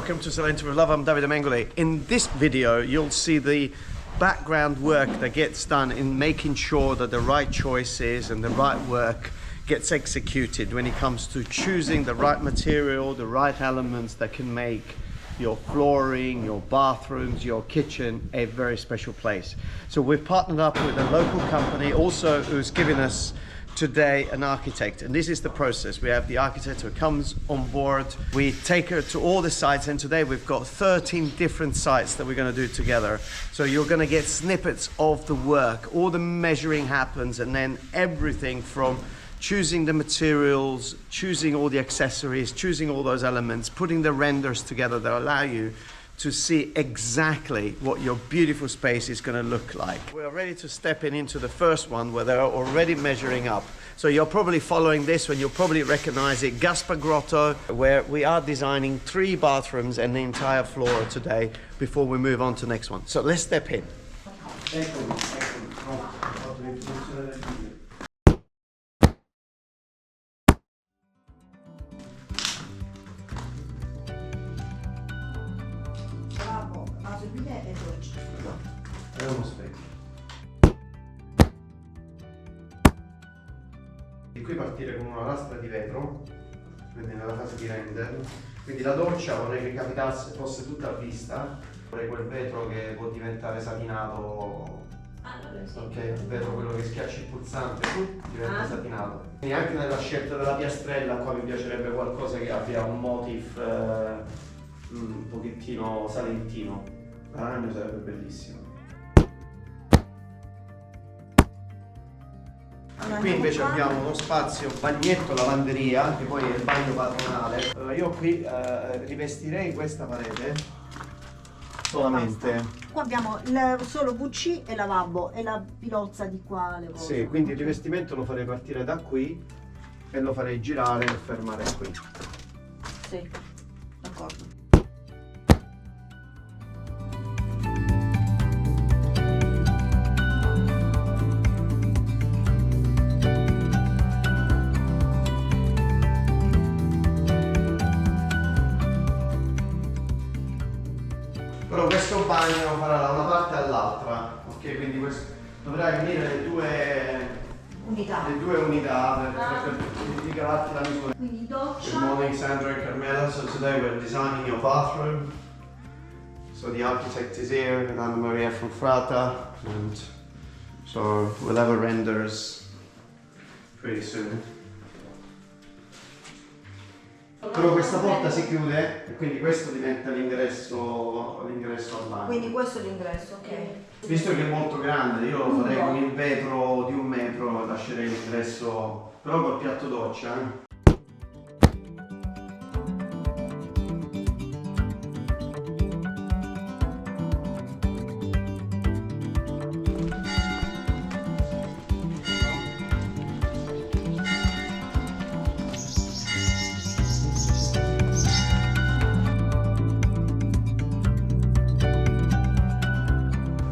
welcome to Salento with Love. I'm Davide Mengoli. In this video, you'll see the background work that gets done in making sure that the right choices and the right work gets executed when it comes to choosing the right material, the right elements that can make your flooring, your bathrooms, your kitchen a very special place. So we've partnered up with a local company also who's giving us today an architect, and this is the process. We have the architect who comes on board, we take her to all the sites, and today we've got 13 different sites that we're going to do together. So you're going to get snippets of the work, all the measuring happens, and then everything from choosing the materials, choosing all the accessories, choosing all those elements, putting the renders together that allow you to see exactly what your beautiful space is going to look like. We're ready to step into the first one where they're already measuring up. So you're probably following this one, you'll probably recognize it, GASPAR GROTTO, where we are designing 3 bathrooms and the entire floor today before we move on to the next one. So let's step in. È uno specchio. Di qui partire con una lastra di vetro, quindi nella fase di render. Quindi la doccia vorrei che capitasse, fosse tutta a vista. Vorrei quel vetro che può diventare satinato. Ok, il vetro quello che schiacci il pulsante, diventa satinato. Quindi anche nella scelta della piastrella qua mi piacerebbe qualcosa che abbia un motif un pochettino salentino. L'aragno sarebbe bellissimo. Qui invece abbiamo uno spazio bagnetto lavanderia, che poi è il bagno padronale. Io qui rivestirei questa parete solamente. Qua abbiamo solo WC e lavabo e la pilozza di qua. Le cose. Sì, quindi il rivestimento lo farei partire da qui e lo farei girare e fermare qui. Sì, d'accordo. Però questo bagno farà da una parte all'altra, ok? Quindi questo, dovrai unire le due unità per ricavarti la misura. Quindi doccia. Good morning, Sandra and Carmela. So today we're designing your bathroom. So the architect is here, and Anna Maria from Frata, and so we'll have a renders pretty soon. Però questa porta si chiude e quindi questo diventa l'ingresso al bagno. Quindi questo è l'ingresso, ok. Visto che è molto grande, io lo farei con il vetro di 1 metro, lascerei l'ingresso, però col piatto doccia.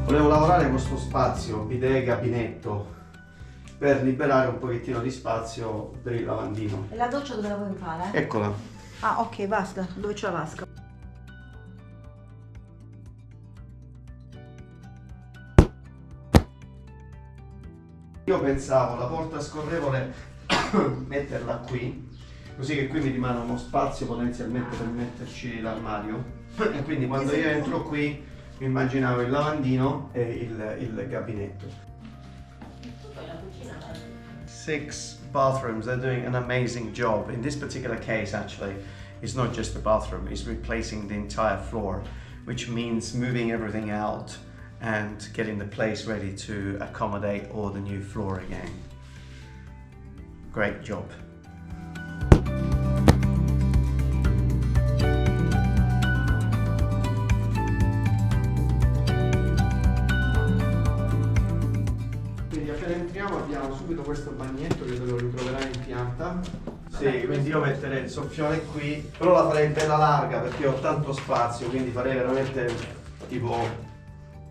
Volevo lavorare questo spazio bidet e gabinetto per liberare un pochettino di spazio per il lavandino. E la doccia dove la vuoi fare? Eccola. Ah, ok, vasca. Dove c'è la vasca? Io pensavo la porta scorrevole metterla qui, così che qui mi rimane uno spazio potenzialmente per metterci l'armadio. E quindi quando io entro qui mi immaginavo il lavandino e il gabinetto. 6 bathrooms, they're doing an amazing job. In this particular case, actually, it's not just the bathroom, it's replacing the entire floor, which means moving everything out and getting the place ready to accommodate all the new floor again. Great job. Entriamo, abbiamo subito questo bagnetto che lo ritroverai in pianta. Sì, quindi io metterei il soffione qui, però la farei bella larga perché ho tanto spazio, quindi farei veramente tipo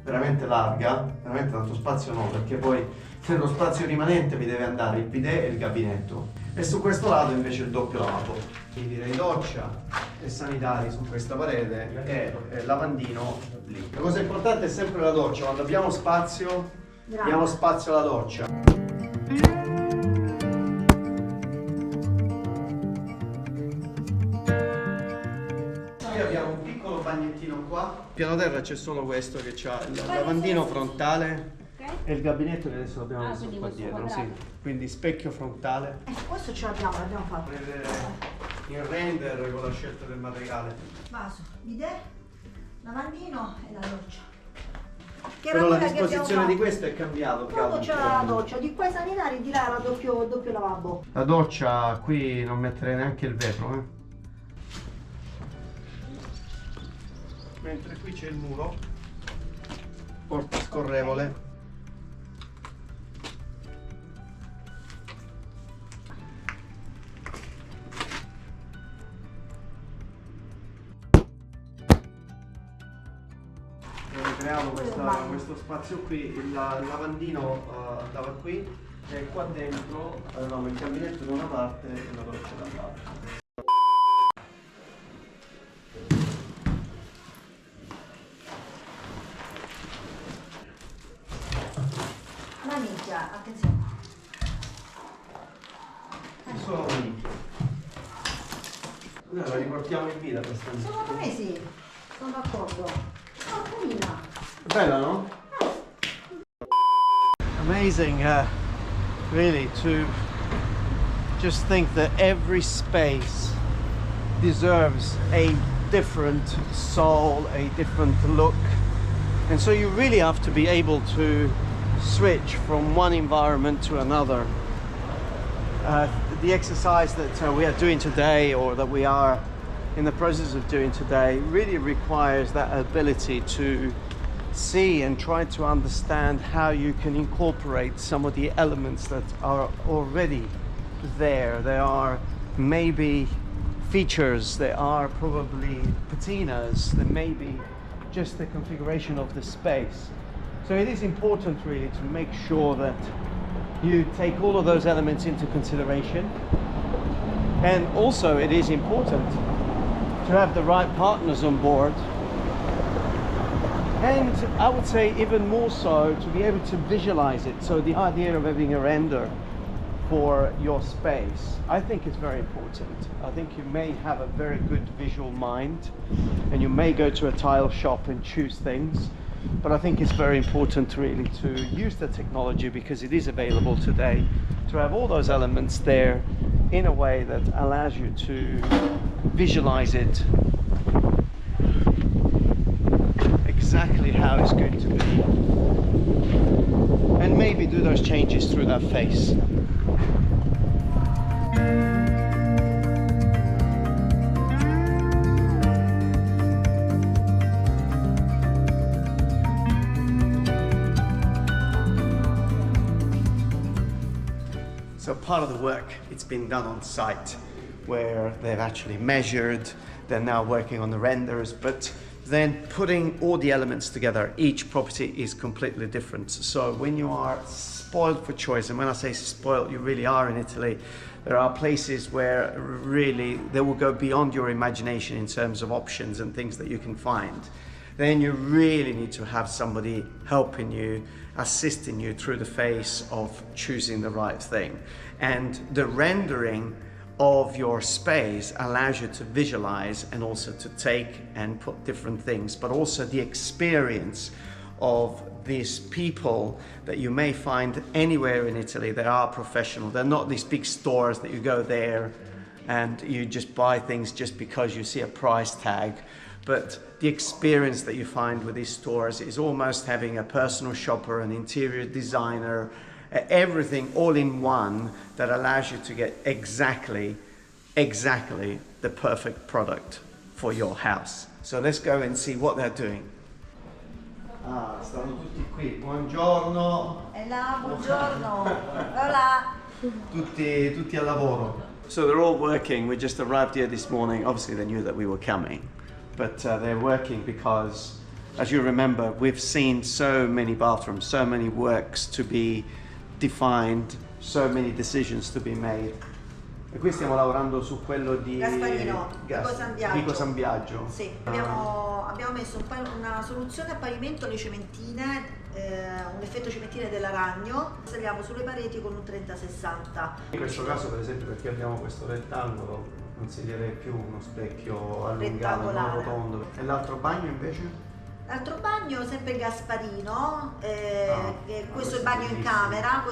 veramente larga, veramente tanto spazio no, perché poi nello spazio rimanente vi deve andare il bidet e il gabinetto, e su questo lato invece il doppio lavabo. Quindi direi doccia e sanitari su questa parete e lavandino lì. La cosa importante è sempre la doccia, quando abbiamo spazio, diamo spazio alla doccia. Abbiamo un piccolo bagnettino qua. Piano terra c'è solo questo che ha il lavandino frontale e il gabinetto che adesso l'abbiamo messo qua dietro. Sì. Quindi specchio frontale. Questo ce l'abbiamo fatto. Vedere il render con la scelta del materiale. Vaso, bidet, lavandino e la doccia. Però la disposizione di questo è cambiato. Proprio c'è la doccia, di qua i sanitari, di là la doppio lavabo. La doccia qui non metterei neanche il vetro, mentre qui c'è il muro, porta scorrevole. Abbiamo creato questo spazio qui, il lavandino andava qui e qua dentro avevamo il gabinetto da una parte e la doccia dall'altra. Maniglia, attenzione. Solo lì. Noi la riportiamo in vita questa lista. Secondo me sì, sono d'accordo. Carina. Bella, no? Amazing, really, to just think that every space deserves a different soul, a different look. And so you really have to be able to switch from one environment to another. The exercise that we are doing today, or that we are in the process of doing today, really requires that ability to see and try to understand how you can incorporate some of the elements that are already there. There are maybe features, there are probably patinas, there may be just the configuration of the space. So it is important really to make sure that you take all of those elements into consideration. And also it is important to have the right partners on board. And I would say even more so to be able to visualize it. So the idea of having a render for your space, I think is very important. I think you may have a very good visual mind and you may go to a tile shop and choose things, but I think it's very important really to use the technology, because it is available today, to have all those elements there in a way that allows you to visualize it exactly how it's going to be, and maybe do those changes through that face. So part of the work, it's been done on site, where they've actually measured, they're now working on the renders, but then putting all the elements together, each property is completely different. So when you are spoiled for choice, and when I say spoiled, you really are in Italy, there are places where really they will go beyond your imagination in terms of options and things that you can find. Then you really need to have somebody helping you, assisting you through the phase of choosing the right thing. And the rendering of your space allows you to visualize and also to take and put different things, but also the experience of these people that you may find anywhere in Italy. They are professional. They're not these big stores that you go there and you just buy things just because you see a price tag. But the experience that you find with these stores is almost having a personal shopper, an interior designer, everything all in one, that allows you to get exactly the perfect product for your house. So let's go and see what they're doing. Ah, stanno tutti qui. Buongiorno. Buongiorno. Hola. Tutti al lavoro. So they're all working. We just arrived here this morning. Obviously they knew that we were coming, but they're working because as you remember, we've seen so many bathrooms, so many works to be defined, so many decisions to be made. E qui stiamo lavorando su quello di Gasparino, Vico San Biagio. Sì, abbiamo messo una soluzione a pavimento, le cementine, un effetto cementine della Ragno. Saliamo sulle pareti con un 30-60. In questo caso, per esempio, perché abbiamo questo rettangolo, consiglierei più uno specchio allungato, non rotondo. E l'altro bagno invece? L'altro bagno sempre Gasparino, questo è il bagno in camera,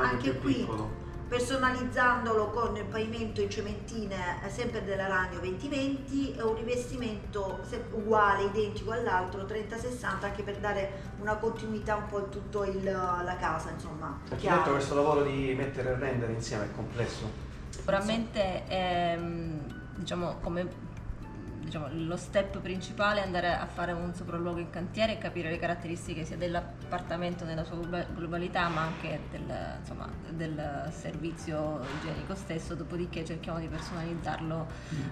anche qui piccolo. Personalizzandolo con il pavimento in cementine sempre della Ragno 2020 e un rivestimento uguale, identico all'altro 30-60, anche per dare una continuità un po' in tutto la casa, insomma. Perché detto questo lavoro di mettere e rendere insieme è complesso? Sicuramente è, lo step principale è andare a fare un sopralluogo in cantiere e capire le caratteristiche sia dell'appartamento nella sua globalità, ma anche del servizio igienico stesso. Dopodiché cerchiamo di personalizzarlo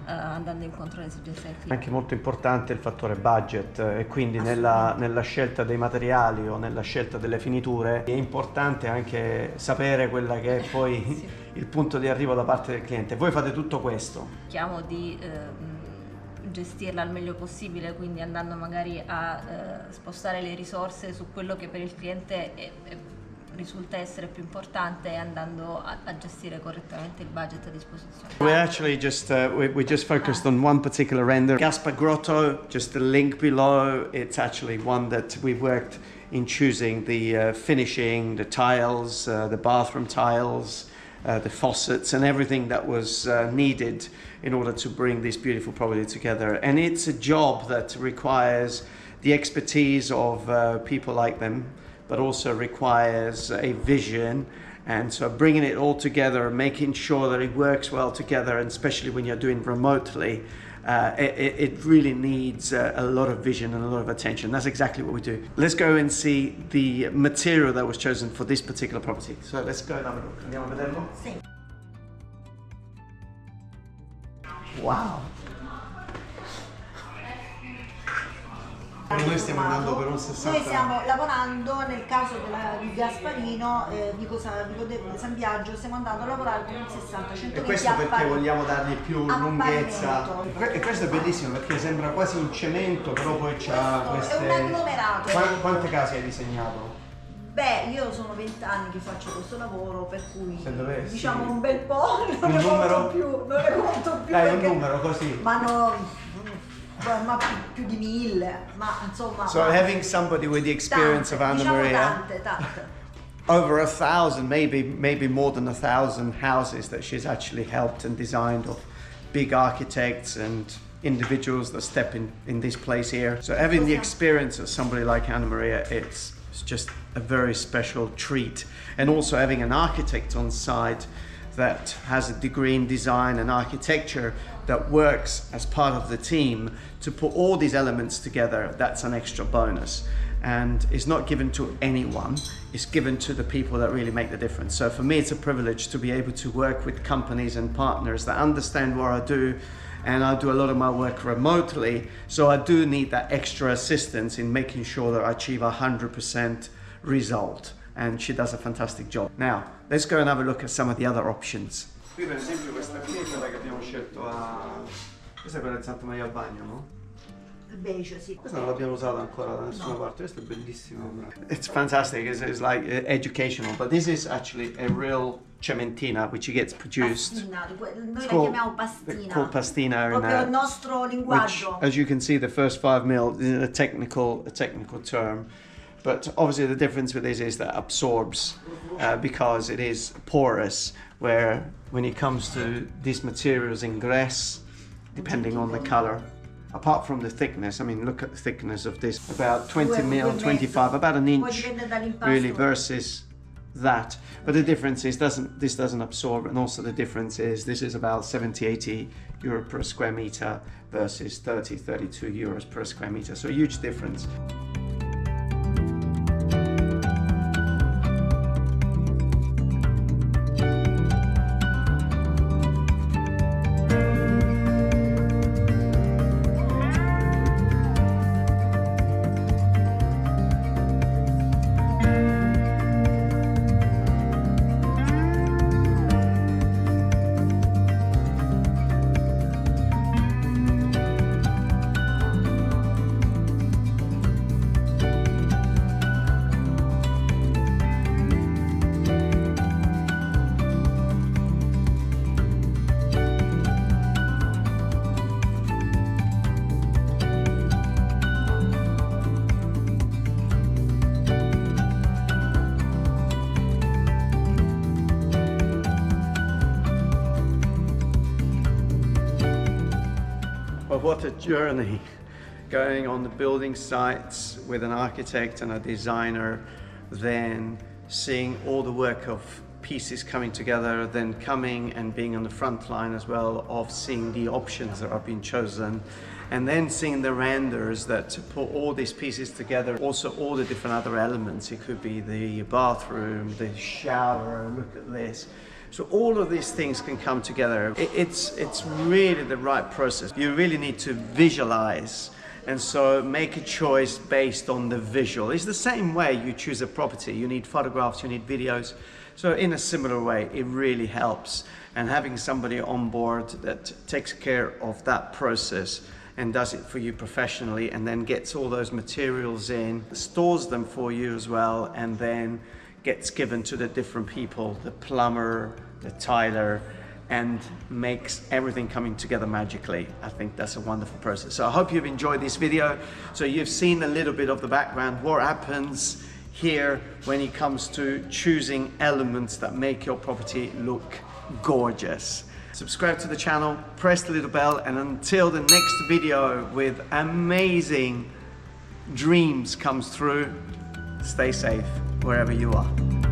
andando incontro alle esigenze del cliente. Anche molto importante il fattore budget, e quindi nella scelta dei materiali o nella scelta delle finiture è importante anche sapere quella che è poi Sì. il punto di arrivo da parte del cliente. Voi fate tutto questo? Cerchiamo di gestirla al meglio possibile, quindi andando magari a spostare le risorse su quello che per il cliente risulta essere più importante e andando a gestire correttamente il budget a disposizione. We're actually just we just focused on one particular render, GASPAR GROTTO. Just the link below. It's actually one that we've worked in choosing the finishing, the tiles, the bathroom tiles, the faucets, and everything that was needed in order to bring this beautiful property together. And it's a job that requires the expertise of people like them, but also requires a vision. And so bringing it all together, making sure that it works well together, and especially when you're doing remotely, it really needs a lot of vision and a lot of attention. That's exactly what we do. Let's go and see the material that was chosen for this particular property. So let's go and have a look. Andiamo a vederlo? Sì. Wow! Noi stiamo andando per un 60. Noi stiamo lavorando nel caso di Gasparino, Vico San Biagio, stiamo andando a lavorare con un 60, 120 E questo perché vogliamo dargli più lunghezza. E questo è bellissimo perché sembra quasi un cemento, però poi c'ha queste... È un agglomerato. Quante case hai disegnato? Beh, io sono 20 anni che faccio questo lavoro, per cui Se dovessi... diciamo un bel po', non Un ne numero? conto più, non ne conto più. Dai, un perché- numero così. Ma no, ma più di 1000, ma insomma... So having somebody with the experience of Anna diciamo Maria, tante. over 1,000, maybe more than 1,000 houses that she's actually helped and designed, of big architects and individuals that step in this place here. So having the experience of somebody like Anna Maria, it's just a very special treat. And also having an architect on site that has a degree in design and architecture that works as part of the team to put all these elements together, that's an extra bonus. And it's not given to anyone, it's given to the people that really make the difference. So for me, it's a privilege to be able to work with companies and partners that understand what I do, and I do a lot of my work remotely, so I do need that extra assistance in making sure that I achieve 100% result. And she does a fantastic job. Now, let's go and have a look at some of the other options. Qui per esempio questa qui è quella che abbiamo scelto questa è quella di Santa Maria al Bagno, no? Beige, sì. Questa non l'abbiamo usata ancora da nessuna parte, questo è bellissimo. It's fantastic, it's like educational, but this is actually a real cementina which gets produced. Pastina, noi la chiamiamo pastina. Called pastina. Proprio il nostro Which, linguaggio. as you can see, the first 5 mil is a technical term. But obviously the difference with this is that absorbs because it is porous, where when it comes to these materials ingress, depending on the color, apart from the thickness, I mean, look at the thickness of this, about 20 mil, 25, about an inch really versus that. But the difference is this doesn't absorb, and also the difference is this is about 70-80 euro per square meter versus 30-32 euros per square meter, so a huge difference. what a journey going on the building sites with an architect and a designer, then seeing all the work of pieces coming together, then coming and being on the front line as well of seeing the options that are being chosen, and then seeing the renders that put all these pieces together, also all the different other elements. It could be the bathroom, the shower, look at this. So all of these things can come together. It's really the right process. You really need to visualize, and so make a choice based on the visual. It's the same way you choose a property. You need photographs, you need videos. So in a similar way, it really helps. And having somebody on board that takes care of that process and does it for you professionally, and then gets all those materials in, stores them for you as well, and then gets given to the different people, the plumber, the tiler, and makes everything coming together magically. I think that's a wonderful process. So I hope you've enjoyed this video. So you've seen a little bit of the background, what happens here when it comes to choosing elements that make your property look gorgeous. Subscribe to the channel, press the little bell, and until the next video with amazing dreams comes through, stay safe wherever you are.